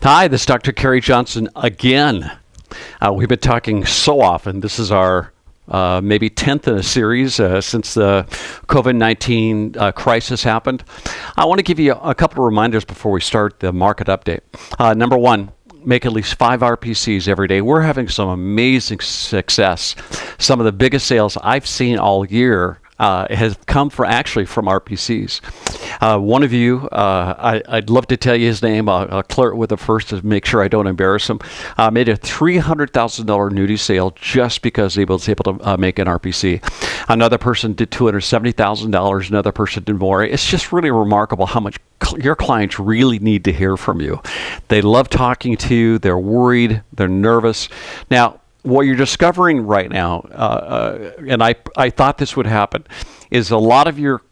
Hi, this is Dr. Kerry Johnson again. We've been talking so often. This is our maybe 10th in a series since the COVID-19 crisis happened. I want to give you a couple of reminders before we start the market update. Number one, make at least 5 RPCs every day. We're having some amazing success. Some of the biggest sales I've seen all year has come from RPCs. One of you, I'd love to tell you his name. I'll clear it with the first to make sure I don't embarrass him. Made a $300,000 annuity sale just because he was able to make an RPC. Another person did $270,000. Another person did more. It's just really remarkable how much your clients really need to hear from you. They love talking to you. They're worried. They're nervous. Now, what you're discovering right now, and I thought this would happen, is a lot of your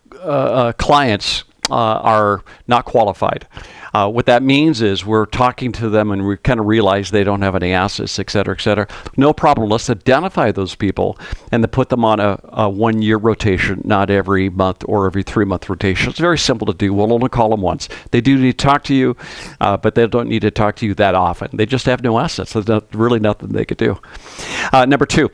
clients are not qualified. What that means is we're talking to them and we kind of realize they don't have any assets, et cetera, et cetera. No problem. Let's identify those people and then put them on a 1-year rotation, not every month or every 3-month rotation. It's very simple to do. We'll only call them once. They do need to talk to you, but they don't need to talk to you that often. They just have no assets. There's really nothing they could do. Number 2.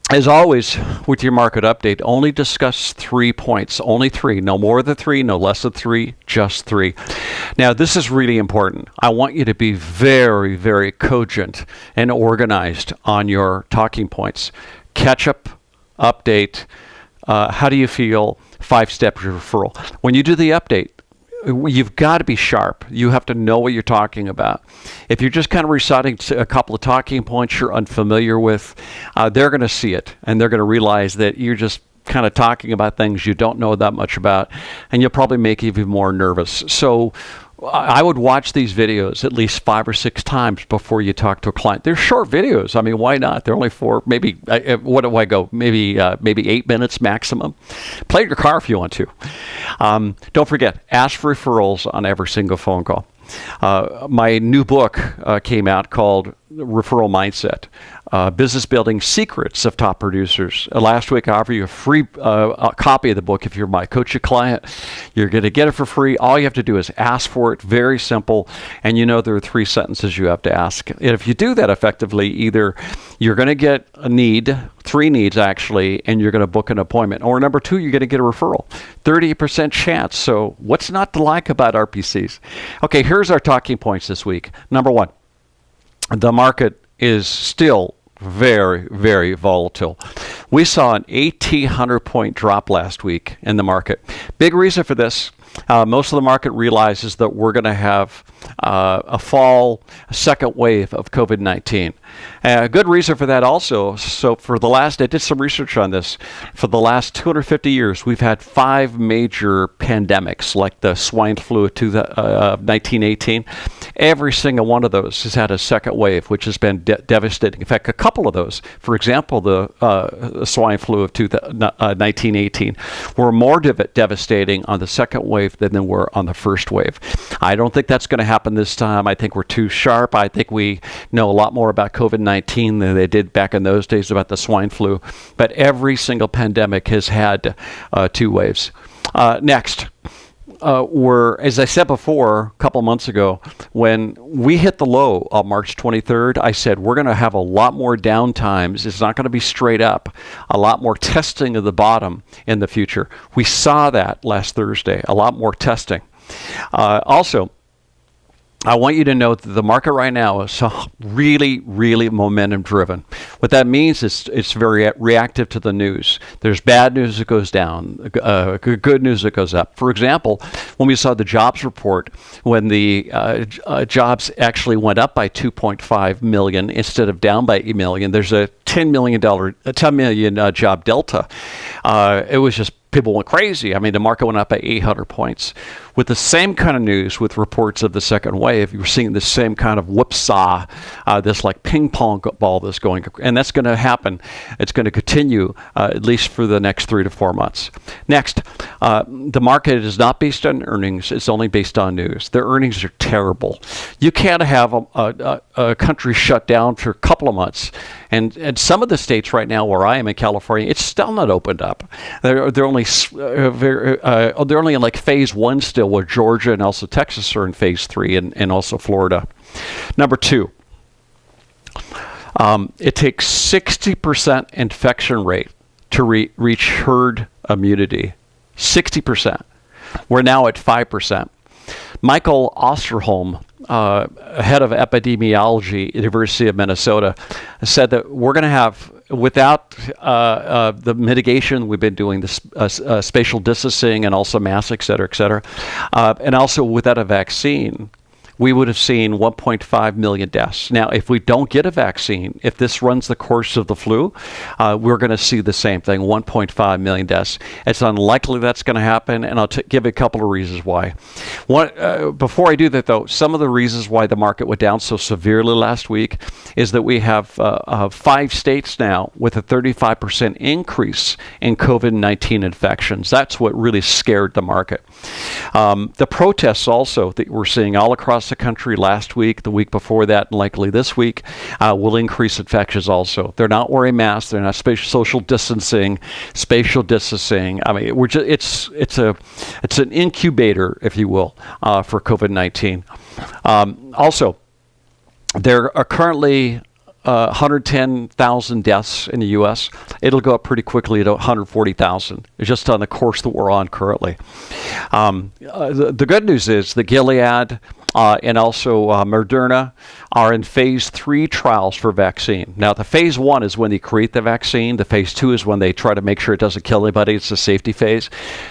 As always, with your market update, only discuss 3 points. Only 3. No more than 3, no less than 3, just 3. Now, this is really important. I want you to be very, very cogent and organized on your talking points. Catch up, update, how do you feel, 5-step referral. When you do the update, you've got to be sharp. You have to know what you're talking about. If you're just kind of reciting a couple of talking points you're unfamiliar with, they're going to see it, and they're going to realize that you're just kind of talking about things you don't know that much about, and you'll probably make you even more nervous. So I would watch these videos at least 5 or 6 times before you talk to a client. They're short videos. I mean, why not? They're only 4, maybe, what do I go? Maybe 8 minutes maximum. Play in your car if you want to. Don't forget, ask for referrals on every single phone call. My new book came out called Referral Mindset. Business Building Secrets of Top Producers. Last week, I offered you a free copy of the book. If you're my coaching client, you're going to get it for free. All you have to do is ask for it. Very simple. And you know there are 3 sentences you have to ask. And if you do that effectively, either you're going to get a need, 3 needs actually, and you're going to book an appointment. Or number 2, you're going to get a referral. 30% chance. So what's not to like about RPCs? Okay, here's our talking points this week. Number 1, the market is still very, very volatile. We saw an 1,800 point drop last week in the market. Big reason for this. Most of the market realizes that we're going to have a second wave of COVID-19. A good reason for that also, so for the last, I did some research on this, for the last 250 years, we've had 5 major pandemics, like the swine flu of 1918. Every single one of those has had a second wave, which has been devastating. In fact, a couple of those, for example, the swine flu of 1918, were more devastating on the second wave than they were on the first wave. I don't think that's going to happen this time. I think we're too sharp. I think we know a lot more about COVID-19 than they did back in those days about the swine flu. But every single pandemic has had 2 waves. Next. As I said before, a couple months ago, when we hit the low on March 23rd, I said we're going to have a lot more downtimes. It's not going to be straight up. A lot more testing of the bottom in the future. We saw that last Thursday, a lot more testing. Also, I want you to know that the market right now is really, really momentum driven. What that means is it's very reactive to the news. There's bad news that goes down, good news that goes up. For example, when we saw the jobs report, when the jobs actually went up by 2.5 million instead of down by 8 million, there's a $10 million job delta. It was just, people went crazy. I mean, the market went up by 800 points. With the same kind of news, with reports of the second wave, you're seeing the same kind of whipsaw, this like ping pong ball that's going, and that's going to happen. It's going to continue at least for the next 3 to 4 months. Next, the market is not based on earnings. It's only based on news. Their earnings are terrible. You can't have a country shut down for a couple of months. And some of the states right now where I am in California, it's still not opened up. They're only in like phase 1 still, where Georgia and also Texas are in phase 3, and also Florida. Number two, it takes 60% infection rate to reach herd immunity. 60%. We're now at 5%. Michael Osterholm, head of epidemiology, University of Minnesota, said that we're going to have, without the mitigation we've been doing, the spatial distancing and also masks, et cetera, and also without a vaccine, we would have seen 1.5 million deaths. Now, if we don't get a vaccine, if this runs the course of the flu, we're going to see the same thing, 1.5 million deaths. It's unlikely that's going to happen, and I'll give a couple of reasons why. Before I do that, though, some of the reasons why the market went down so severely last week is that we have 5 states now with a 35% increase in COVID-19 infections. That's what really scared the market. The protests also that we're seeing all across the country last week, the week before that, and likely this week, will increase infections also. They're not wearing masks. They're not social distancing, spatial distancing. I mean, it's an incubator, if you will, for COVID-19. Also, there are currently 110,000 deaths in the U.S. It'll go up pretty quickly to 140,000. It's just on the course that we're on currently. The good news is that Gilead and also Moderna are in phase 3 trials for vaccine. Now, the phase 1 is when they create the vaccine. The phase 2 is when they try to make sure it doesn't kill anybody. It's the safety phase.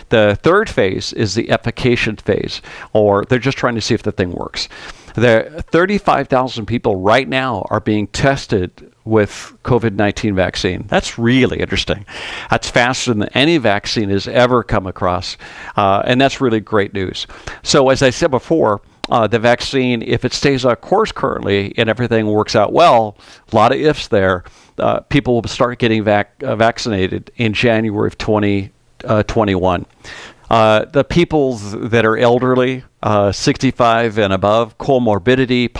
The third phase is the efficacious phase, or they're just trying to see if the thing works. There are 35,000 people right now are being tested with COVID-19 vaccine. That's really interesting. That's faster than any vaccine has ever come across, and that's really great news. So as I said before, the vaccine, if it stays on course currently and everything works out well, a lot of ifs there, people will start getting vaccinated in January of 2021. The people that are elderly, 65 and above, comorbidity,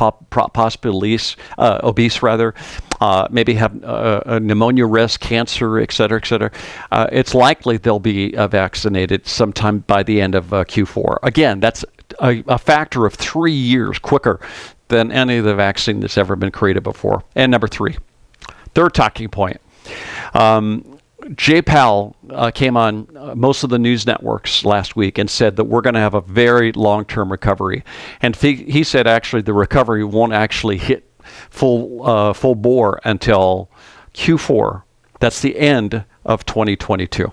possibly obese rather, maybe have a pneumonia risk, cancer, et cetera, it's likely they'll be vaccinated sometime by the end of Q4. Again, that's a factor of 3 years quicker than any of the vaccine that's ever been created before. And number 3, third talking point. Jay Powell came on most of the news networks last week and said that we're going to have a very long-term recovery. And he said actually the recovery won't actually hit full bore until Q4. That's the end of 2022.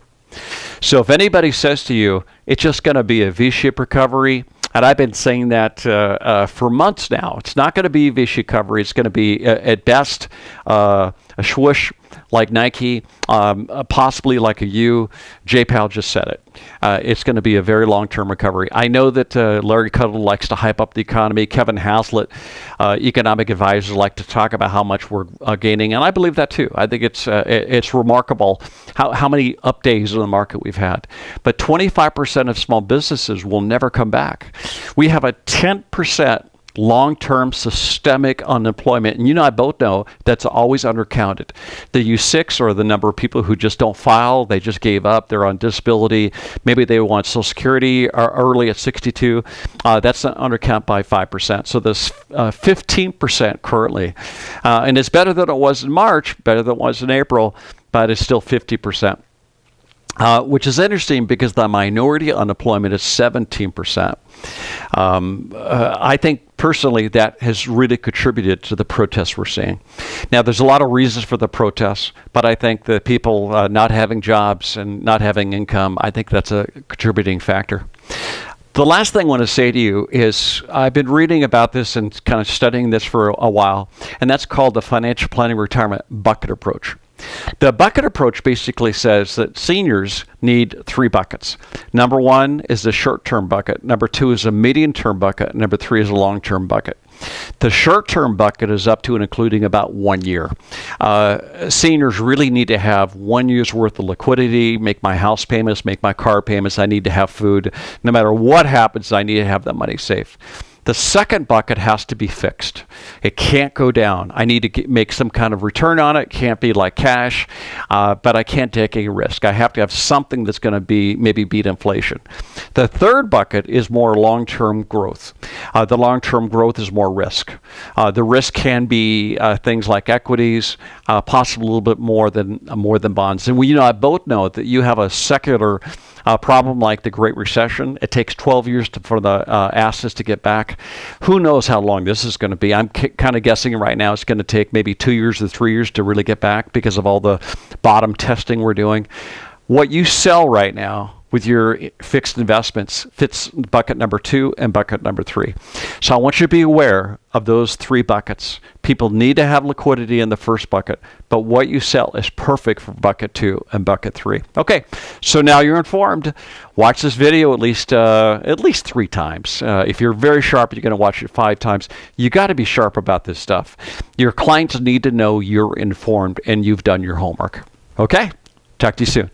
So if anybody says to you, it's just going to be a V-shaped recovery, and I've been saying that for months now, it's not going to be a V-shaped recovery. It's going to be, at best, a swoosh like Nike, possibly like a U. Jay Powell just said it. It's going to be a very long-term recovery. I know that Larry Kudlow likes to hype up the economy. Kevin Haslett, economic advisors, like to talk about how much we're gaining, and I believe that too. I think it's remarkable how many up days in the market we've had. But 25% of small businesses will never come back. We have a 10% long-term systemic unemployment. And you and I both know that's always undercounted. The U6, or the number of people who just don't file, they just gave up, they're on disability, maybe they want Social Security early at 62, that's undercount by 5%. So there's 15% currently. And it's better than it was in March, better than it was in April, but it's still 50%. Which is interesting because the minority unemployment is 17%. I think personally that has really contributed to the protests we're seeing. Now, there's a lot of reasons for the protests, but I think the people not having jobs and not having income, I think that's a contributing factor. The last thing I want to say to you is I've been reading about this and kind of studying this for a while, and that's called the Financial Planning Retirement Bucket Approach. The bucket approach basically says that seniors need 3 buckets. Number 1 is the short-term bucket. Number 2 is a medium-term bucket. Number 3 is a long-term bucket. The short-term bucket is up to and including about 1 year. Seniors really need to have 1 year's worth of liquidity, make my house payments, make my car payments. I need to have food. No matter what happens, I need to have that money safe. The second bucket has to be fixed. It can't go down. I need to make some kind of return on it. It can't be like cash, but I can't take any risk. I have to have something that's going to be maybe beat inflation. The third bucket is more long-term growth. The long-term growth is more risk. The risk can be things like equities, possibly a little bit more than bonds. And I both know that you have a secular problem like the Great Recession. It takes 12 years for the assets to get back. Who knows how long this is going to be? I'm kind of guessing right now it's going to take maybe 2 years or 3 years to really get back because of all the bottom testing we're doing. What you sell right now with your fixed investments fits bucket number 2 and bucket number 3. So I want you to be aware of those 3 buckets. People need to have liquidity in the first bucket, but what you sell is perfect for bucket 2 and bucket 3. Okay, so now you're informed. Watch this video at least 3 times. If you're very sharp, you're going to watch it 5 times. You got to be sharp about this stuff. Your clients need to know you're informed and you've done your homework. Okay, talk to you soon.